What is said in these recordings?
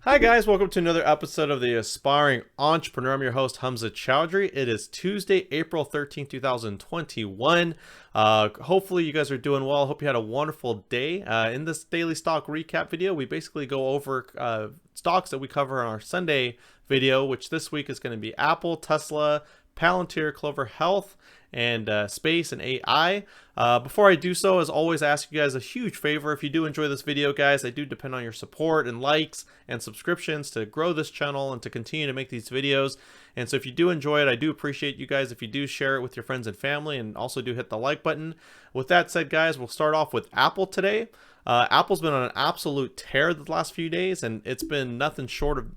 Hi guys, welcome to another episode of the Aspiring Entrepreneur. I'm your host Hamza Chowdhury. It is Tuesday, April 13th, 2021. Hopefully you guys are doing well. Hope you had a wonderful day. In this daily stock recap video, we basically go over stocks that we cover on our Sunday video, which this week is going to be Apple, Tesla, Palantir, Clover Health, and Spce and AI. Before I do so, as always, I ask you guys a huge favor. If you do enjoy this video, guys, I do depend on your support and likes and subscriptions to grow this channel and to continue to make these videos. And so if you do enjoy it, I do appreciate you guys if you do share it with your friends and family, and also do hit the like button. With that said, guys, we'll start off with Apple today. Apple's been on an absolute tear the last few days, and it's been nothing short of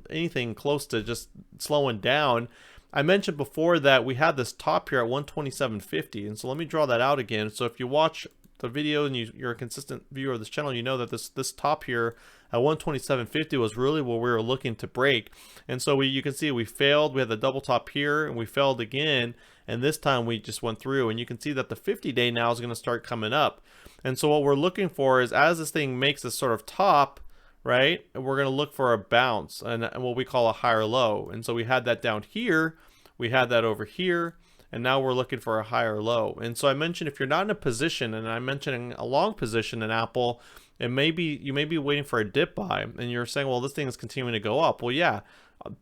anything close to just slowing down. I mentioned before that we had this top here at 127.50, and so let me draw that out again. So if you watch the video and you're a consistent viewer of this channel, you know that this top here at 127.50 was really what we were looking to break. And so you can see we failed. We had the double top here, and we failed again, and this time we just went through. And you can see that the 50-day now is going to start coming up. And so what we're looking for is, as this thing makes this sort of top, right, we're going to look for a bounce and what we call a higher low. And so we had that down here, we had that over here, and now we're looking for a higher low. And so I mentioned, if you're not in a position, and I'm mentioning a long position in Apple, you may be waiting for a dip buy, and you're saying, well, this thing is continuing to go up. Well, yeah,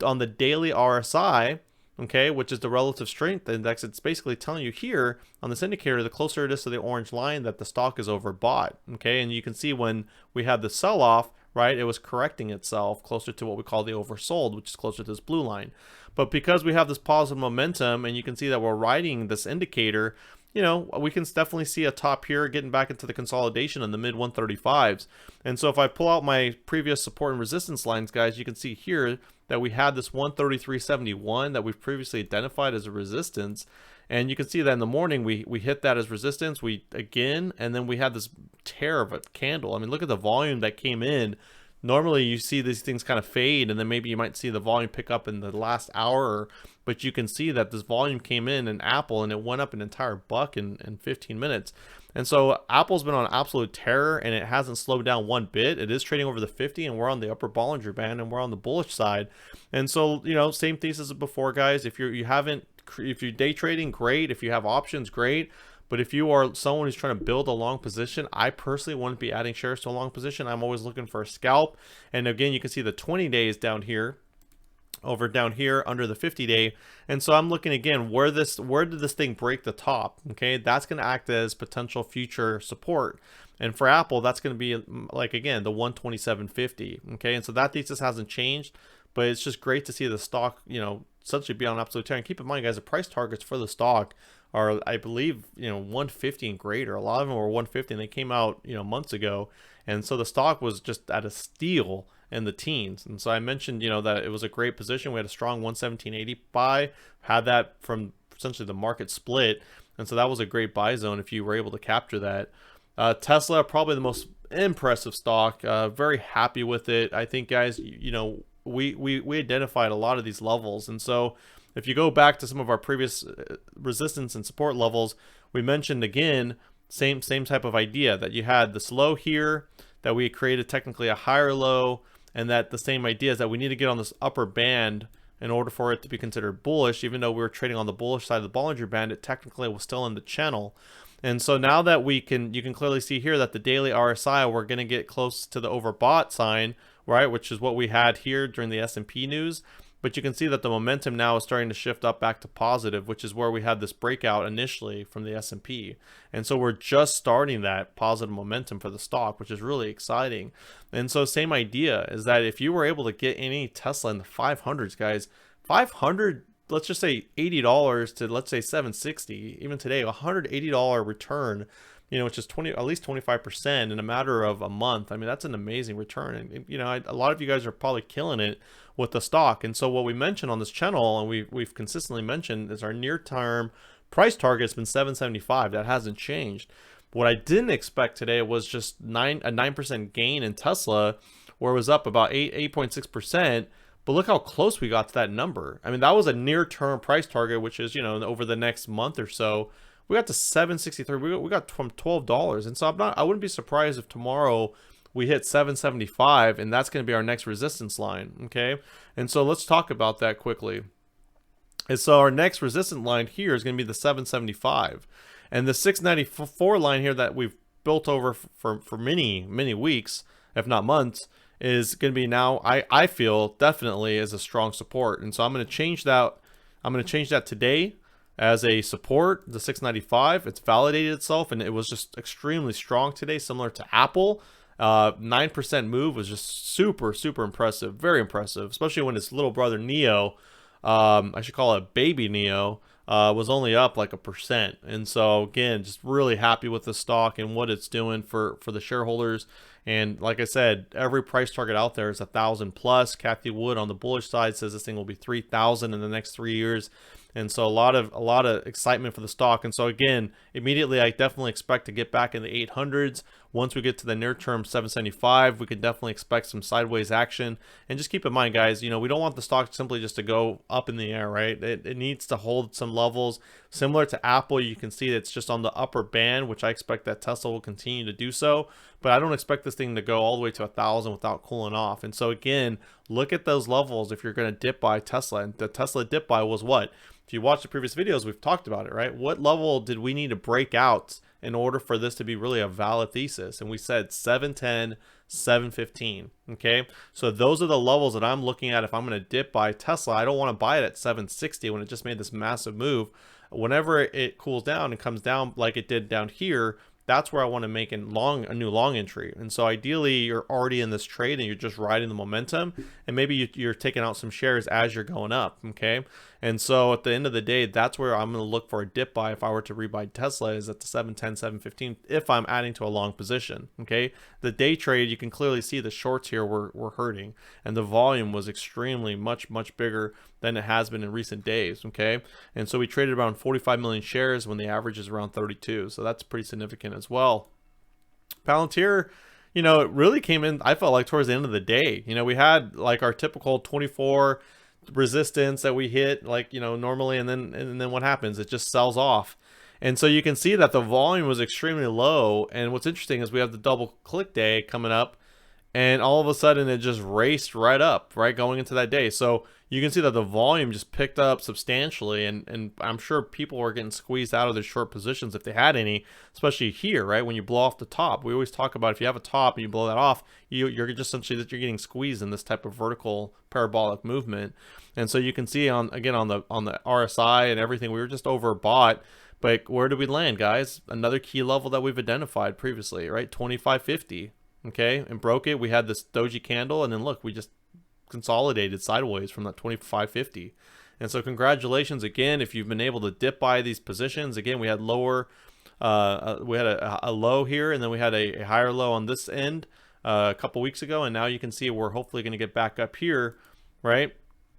on the daily RSI, okay, which is the relative strength index, it's basically telling you here on this indicator, the closer it is to the orange line, that the stock is overbought. Okay, and you can see when we had the sell-off, right, it was correcting itself closer to what we call the oversold, which is closer to this blue line. But because we have this positive momentum, and you can see that we're riding this indicator, we can definitely see a top here getting back into the consolidation in the mid 135s. And so if I pull out my previous support and resistance lines, guys, you can see here that we had this 133.71 that we've previously identified as a resistance. And you can see that in the morning we hit that as resistance, and then we had this tear of a candle. I mean, look at the volume that came in. Normally you see these things kind of fade, and then maybe you might see the volume pick up in the last hour, but you can see that this volume came in Apple, and it went up an entire buck in 15 minutes. And so Apple's been on absolute terror, and it hasn't slowed down one bit. It is trading over the 50, and we're on the upper Bollinger Band, and we're on the bullish side. And so, same thesis as before, guys. If you're day trading, great. If you have options, great. But if you are someone who's trying to build a long position, I personally wouldn't be adding shares to a long position. I'm always looking for a scalp. And again, you can see the 20 days down here, over down here under the 50-day. And so I'm looking again, where did this thing break the top? Okay, that's going to act as potential future support. And for Apple, that's going to be like, again, the 127.50. Okay, and so that thesis hasn't changed, but it's just great to see the stock, essentially be on absolute tear. And keep in mind, guys, the price targets for the stock are, I believe, 150 and greater. A lot of them were 150, and they came out, months ago. And so the stock was just at a steal in the teens. And so I mentioned, that it was a great position. We had a strong 117.80 buy, had that from essentially the market split. And so that was a great buy zone if you were able to capture that. Tesla, probably the most impressive stock. Very happy with it. I think, guys, we identified a lot of these levels. And so if you go back to some of our previous resistance and support levels, we mentioned again, same type of idea, that you had this low here, that we created technically a higher low, and that the same idea is that we need to get on this upper band in order for it to be considered bullish. Even though we were trading on the bullish side of the Bollinger Band, it technically was still in the channel. And so now that you can clearly see here that the daily RSI, we're going to get close to the overbought sign, right, which is what we had here during the S&P news. But you can see that the momentum now is starting to shift up back to positive, which is where we had this breakout initially from the S&P. And so we're just starting that positive momentum for the stock, which is really exciting. And so same idea is that if you were able to get any Tesla in the 500s, guys, 500, let's just say $80 to, let's say, 760, even today, $180 return, which is at least 25% in a matter of a month. I mean, that's an amazing return. And, a lot of you guys are probably killing it with the stock. And so what we mentioned on this channel, and we've consistently mentioned, is our near-term price target has been 775. That hasn't changed. What I didn't expect today was just a 9% gain in Tesla, where it was up about 8.6%. But look how close we got to that number. I mean, that was a near-term price target, which is, over the next month or so. We got to 763. We got from $12. And so I wouldn't be surprised if tomorrow we hit 775, and that's going to be our next resistance line. Okay, and so let's talk about that quickly. And so our next resistance line here is going to be the 775, and the 694 line here that we've built over for many weeks, if not months, is going to be now, I feel definitely is a strong support. And so I'm going to change that. I'm going to change that today as a support, the 695. It's validated itself, and it was just extremely strong today, similar to Apple. 9% move was just super impressive, very impressive, especially when its little brother Neo, I should call it baby Neo, was only up like 1%. And so again, just really happy with the stock and what it's doing for the shareholders. And like I said, every price target out there is 1,000 plus. Kathy Wood on the bullish side says this thing will be 3,000 in the next 3 years. And so a lot of excitement for the stock. And so again, immediately I definitely expect to get back in the 800s. Once we get to the near term 775, we can definitely expect some sideways action. And just keep in mind, guys, you know, we don't want the stock simply just to go up in the air, right? It needs to hold some levels. Similar to Apple, you can see that it's just on the upper band, which I expect that Tesla will continue to do so. But I don't expect this thing to go all the way to 1,000 without cooling off. And so again, look at those levels if you're going to dip buy Tesla. And the Tesla dip buy was what? If you watch the previous videos, we've talked about it, right? What level did we need to break out in order for this to be really a valid thesis? And we said 710, 715. Okay, so those are the levels that I'm looking at if I'm going to dip buy Tesla. I don't want to buy it at 760 when it just made this massive move. Whenever it cools down and comes down like it did down here, that's where I want to make a new long entry. And so ideally you're already in this trade and you're just riding the momentum, and maybe you're taking out some shares as you're going up. Okay, and so at the end of the day, that's where I'm going to look for a dip buy if I were to rebuy Tesla, is at the 710, 715 if I'm adding to a long position. Okay, the day trade, you can clearly see the shorts here were hurting, and the volume was extremely much bigger than it has been in recent days. Okay, and so we traded around 45 million shares when the average is around 32, so that's pretty significant as well. Palantir, you know, it really came in, I felt like, towards the end of the day. You know, we had like our typical 24 resistance that we hit, like, you know, normally, and then what happens? It just sells off. And so you can see that the volume was extremely low. And what's interesting is we have the double click day coming up, and all of a sudden it just raced right up, right, going into that day. So you can see that the volume just picked up substantially, and I'm sure people were getting squeezed out of their short positions if they had any, especially here, right? When you blow off the top, we always talk about if you have a top and you blow that off, you're just essentially that you're getting squeezed in this type of vertical parabolic movement. And so you can see on the RSI and everything, we were just overbought. But where did we land, guys? Another key level that we've identified previously, right? 25.50. Okay, and broke it. We had this doji candle, and then look, we just consolidated sideways from that 25.50. And so congratulations again if you've been able to dip buy these positions. Again, we had lower, we had a low here, and then we had a higher low on this end a couple weeks ago, and now you can see we're hopefully going to get back up here, right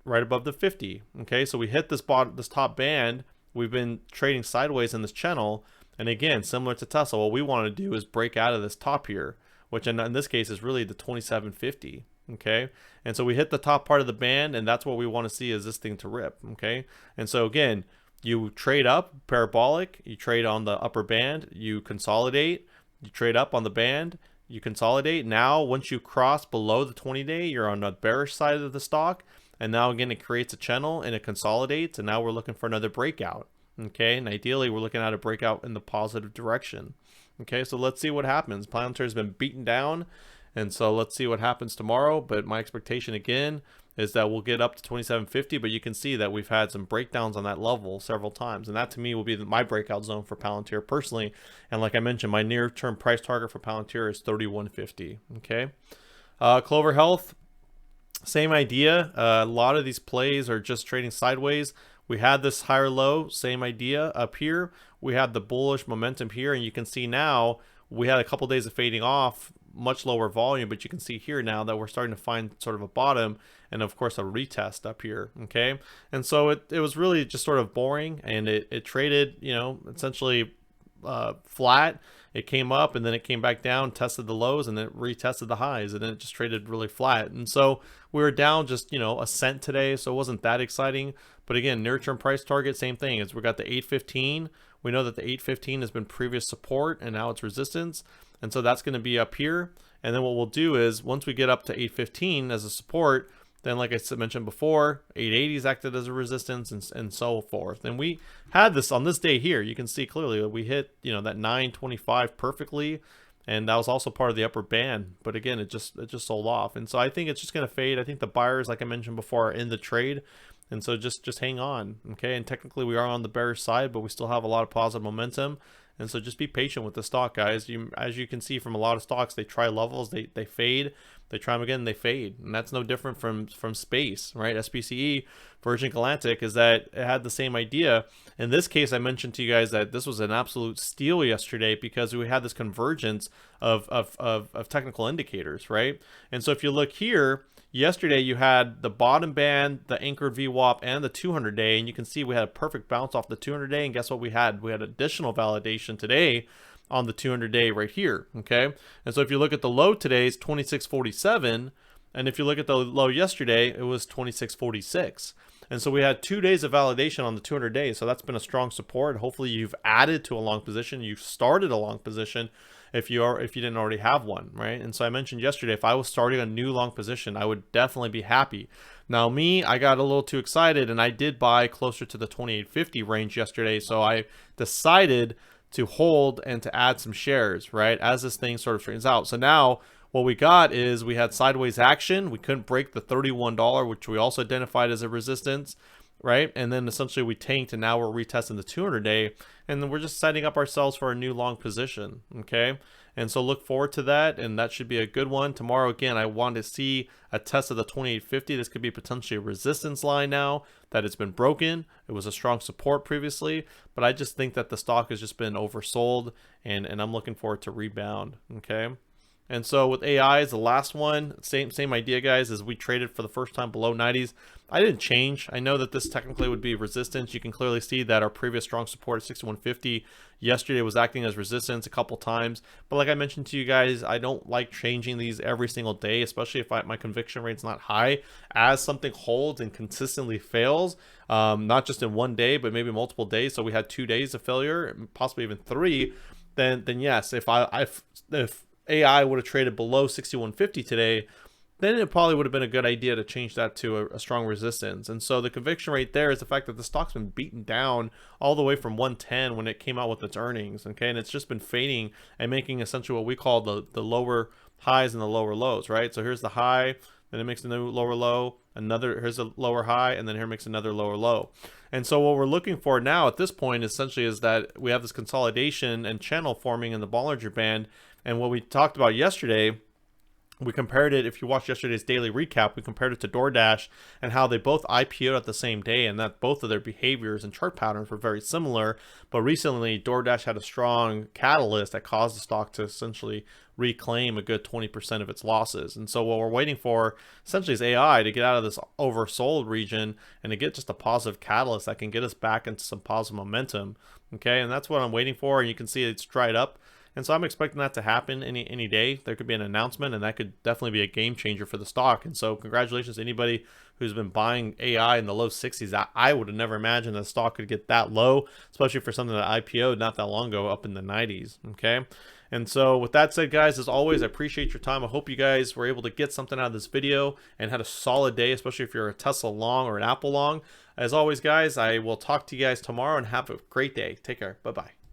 above the 50. Okay, so we hit this top band. We've been trading sideways in this channel, and again, similar to Tesla, what we want to do is break out of this top here, which in this case is really the 27.50. Okay, and so we hit the top part of the band, and that's what we want to see, is this thing to rip. Okay, and so again, you trade up parabolic, you trade on the upper band, you consolidate, you trade up on the band, you consolidate. Now once you cross below the 20-day, you're on the bearish side of the stock, and now again it creates a channel and it consolidates, and now we're looking for another breakout. Okay, and ideally we're looking at a breakout in the positive direction. Okay, so let's see what happens. Palantir has been beaten down, and so let's see what happens tomorrow. But my expectation again is that we'll get up to 27.50, but you can see that we've had some breakdowns on that level several times, and that to me will be my breakout zone for Palantir personally. And like I mentioned, my near-term price target for Palantir is 31.50. Okay, Clover Health, same idea. A lot of these plays are just trading sideways. We had this higher low, same idea up here. We had the bullish momentum here, and you can see now we had a couple days of fading off, much lower volume, but you can see here now that we're starting to find sort of a bottom, and of course a retest up here. Okay, and so it was really just sort of boring, and it traded, you know, essentially flat. It came up, and then it came back down, tested the lows, and then it retested the highs, and then it just traded really flat. And so we were down just, you know, a cent today, so it wasn't that exciting. But again, near-term price target, same thing. Is we got the 815, We know that the 815 has been previous support and now it's resistance. And so that's going to be up here. And then what we'll do is once we get up to 815 as a support, then like I mentioned before, 880 is acted as a resistance and so forth. And we had this on this day here. You can see clearly that we hit, you know, that 925 perfectly. And that was also part of the upper band. But again, it just sold off. And so I think it's just going to fade. I think the buyers, like I mentioned before, are in the trade. And so just hang on. Okay. And technically we are on the bearish side, but we still have a lot of positive momentum. And so just be patient with the stock, guys. As you can see from a lot of stocks, they try levels, they fade, they try them again, they fade. And that's no different from Spce, right? Spce, Virgin Galactic, is that it had the same idea. In this case, I mentioned to you guys that this was an absolute steal yesterday because we had this convergence of technical indicators, right? And so if you look here, yesterday you had the bottom band, the anchored VWAP, and the 200-day, and you can see we had a perfect bounce off the 200-day, and guess what we had? We had additional validation today on the 200-day right here, okay? And so if you look at the low today, it's 26.47, and if you look at the low yesterday, it was 26.46. And so we had 2 days of validation on the 200-day, so that's been a strong support. Hopefully you've added to a long position, you've started a long position, if you didn't already have one, right? And so I mentioned yesterday, if I was starting a new long position, I would definitely be happy. Now me, I got a little too excited and I did buy closer to the 2850 range yesterday. So I decided to hold and to add some shares, right? As this thing sort of straightens out. So now what we got is we had sideways action. We couldn't break the $31, which we also identified as a resistance, right? And then essentially we tanked and now we're retesting the 200-day and then we're just setting up ourselves for a new long position, okay? And so look forward to that, and that should be a good one. Tomorrow, again, I want to see a test of the 2850. This could be potentially a resistance line now that it's been broken. It was a strong support previously, but I just think that the stock has just been oversold, and I'm looking forward to rebound, okay? And so with AI is the last one, same idea, guys, as we traded for the first time below 90s. I didn't change. I know that this technically would be resistance. You can clearly see that our previous strong support at 6150 yesterday was acting as resistance a couple times. But like I mentioned to you guys, I don't like changing these every single day, especially if my conviction rate's not high. As something holds and consistently fails, not just in one day, but maybe multiple days. So we had 2 days of failure, possibly even 3. Then yes, if AI would have traded below 6150 today, then it probably would have been a good idea to change that to a strong resistance. And so the conviction rate there is the fact that the stock's been beaten down all the way from 110 when it came out with its earnings, okay? And it's just been fading and making essentially what we call the lower highs and the lower lows, right? So here's the high, then it makes a new lower low, here's a lower high, and then here makes another lower low. And so what we're looking for now at this point essentially is that we have this consolidation and channel forming in the Bollinger Band. And what we talked about yesterday, we compared it, if you watched yesterday's daily recap, we compared it to DoorDash and how they both IPO'd at the same day, and that both of their behaviors and chart patterns were very similar. But recently, DoorDash had a strong catalyst that caused the stock to essentially reclaim a good 20% of its losses. And so what we're waiting for essentially is AI to get out of this oversold region and to get just a positive catalyst that can get us back into some positive momentum. Okay, and that's what I'm waiting for, and you can see it's dried up. And so I'm expecting that to happen any day. There could be an announcement, and that could definitely be a game changer for the stock. And so congratulations to anybody who's been buying AI in the low 60s. I would have never imagined the stock could get that low, especially for something that IPO'd not that long ago up in the 90s, okay? And so with that said, guys, as always, I appreciate your time. I hope you guys were able to get something out of this video and had a solid day, especially if you're a Tesla long or an Apple long. As always, guys, I will talk to you guys tomorrow and have a great day. Take care. Bye-bye.